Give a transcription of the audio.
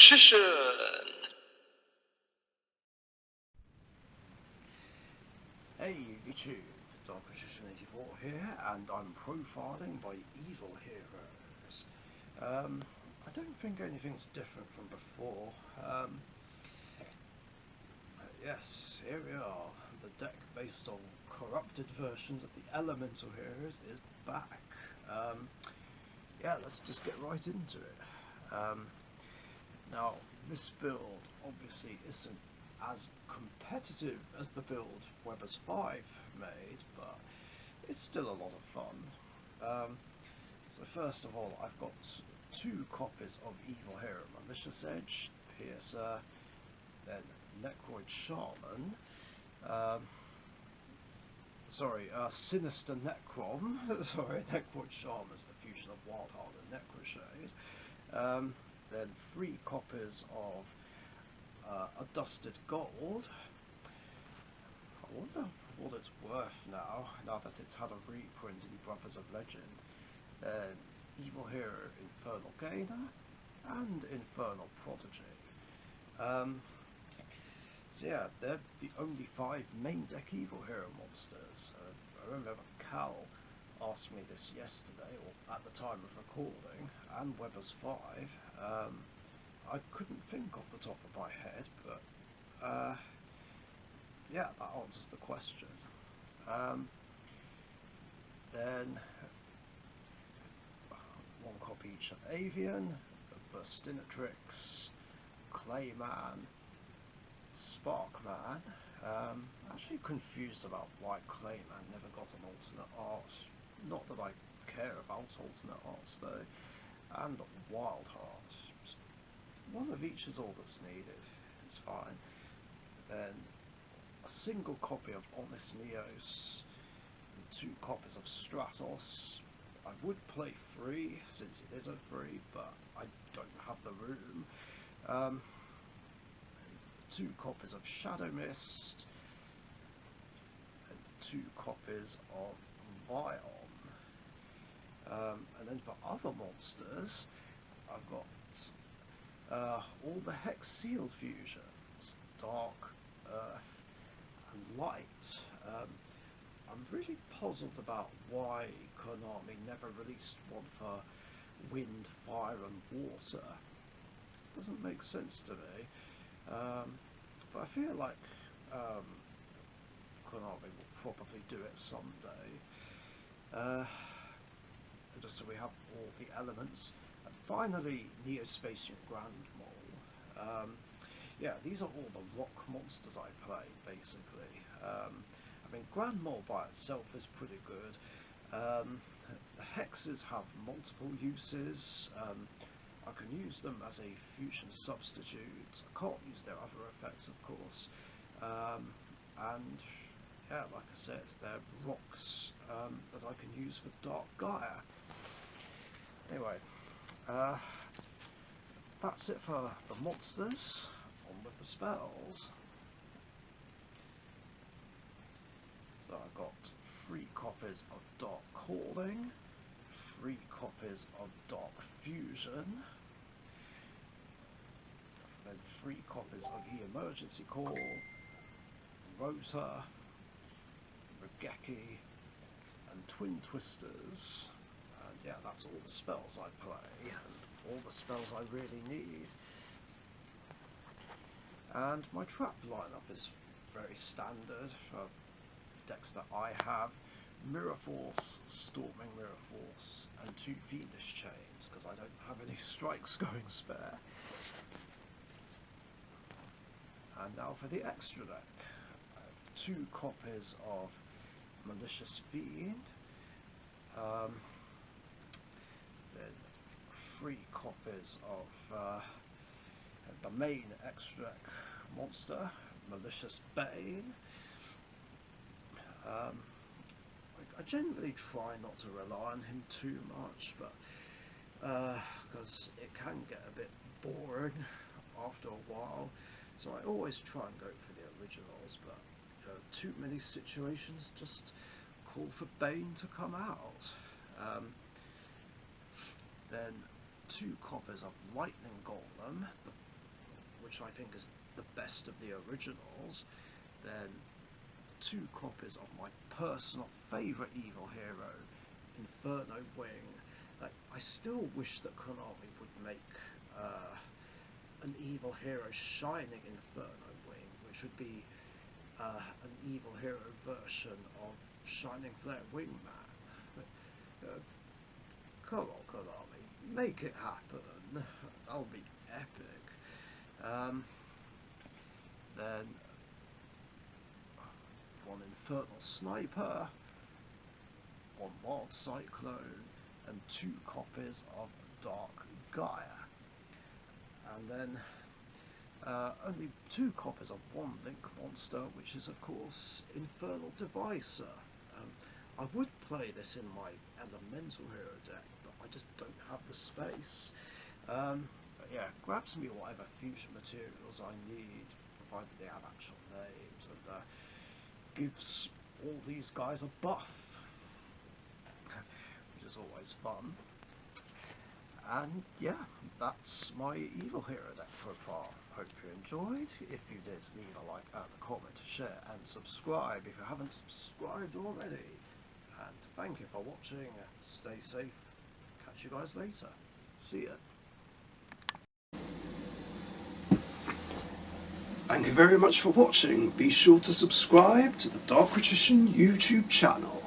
Richician. Hey YouTube, Richician 84 here, and I'm profiling by evil heroes. I don't think anything's different from before. Yes, here we are. The deck based on corrupted versions of the elemental heroes is back. Yeah, let's just get right into it. Now, this build obviously isn't as competitive as the build Webbers 5 made, but it's still a lot of fun. So first of all, I've got 2 copies of Evil Hero, Malicious Edge, Piercer, then Necroid Shaman, Sinister Necrom, Necroid Shaman is the fusion of Wildheart and Necroshade, then 3 copies of A Dusted Gold. I wonder what it's worth now that it's had a reprint in Brothers of Legend. Then Evil Hero Infernal Gainer and Infernal Prodigy. So yeah, they're the only 5 main deck Evil Hero monsters. I remember Cal asked me this yesterday, or at the time of recording, and Webbers 5. I couldn't think off the top of my head, but yeah, that answers the question. Then 1 copy each of Avian, Burstinatrix, Clayman, Sparkman. Actually confused about why Clayman never got an alternate art. Not that I care about alternate arts though. And Wildheart. Just 1 of each is all that's needed. It's fine. Then a single copy of Honest Neos, and 2 copies of Stratos. I would play free since it is a free, but I don't have the room. 2 copies of Shadow Mist, and 2 copies of Vion. And then for other monsters, I've got all the Hex Sealed fusions, Dark, Earth, and Light. I'm really puzzled about why Konami never released one for Wind, Fire, and Water. Doesn't make sense to me. But I feel like Konami will probably do it someday. Just so we have all the elements. And finally, Neo-Spacian Grand Mole. Yeah, these are all the rock monsters I play, basically. I mean, Grand Mole by itself is pretty good. The hexes have multiple uses. I can use them as a fusion substitute. I can't use their other effects, of course. And yeah, like I said, they're rocks that I can use for Dark Gaia. Anyway, that's it for the monsters. On with the spells. So I've got 3 copies of Dark Calling, 3 copies of Dark Fusion, then 3 copies of E-Emergency Call, Rotor, Regeki, and Twin Twisters. And yeah, that's all the spells I play, and all the spells I really need. And my trap lineup is very standard for decks that I have. Mirror Force, Storming Mirror Force, and 2 Fiendish Chains, because I don't have any strikes going spare. And now for the extra deck. I have 2 copies of Malicious Fiend, then 3 copies of the main extra deck monster, Malicious Bane. I generally try not to rely on him too much, but because it can get a bit boring after a while, so I always try and go for the originals, but too many situations just call for Bane to come out. Then 2 copies of Lightning Golem, the which I think is the best of the originals, then 2 copies of my personal favourite evil hero, Inferno Wing. I still wish that Konami would make an evil hero shining Inferno Wing, which would be an evil hero version of Shining Flare Wingman. Come on, Konami, make it happen. That'll be epic. Then one Infernal Sniper, one Wild Cyclone, and 2 copies of Dark Gaia. And then only 2 copies of one Link monster, which is of course Infernal Devicer. I would play this in my Elemental Hero deck, but I just don't have the space. But yeah, grabs me whatever fusion materials I need, provided they have actual names, and gives all these guys a buff, which is always fun. And yeah, that's my evil hero deck so far. Hope you enjoyed. If you did, leave a like and a comment, share and subscribe if you haven't subscribed already. And thank you for watching. Stay safe. Catch you guys later. See ya. Thank you very much for watching. Be sure to subscribe to the Richician YouTube channel.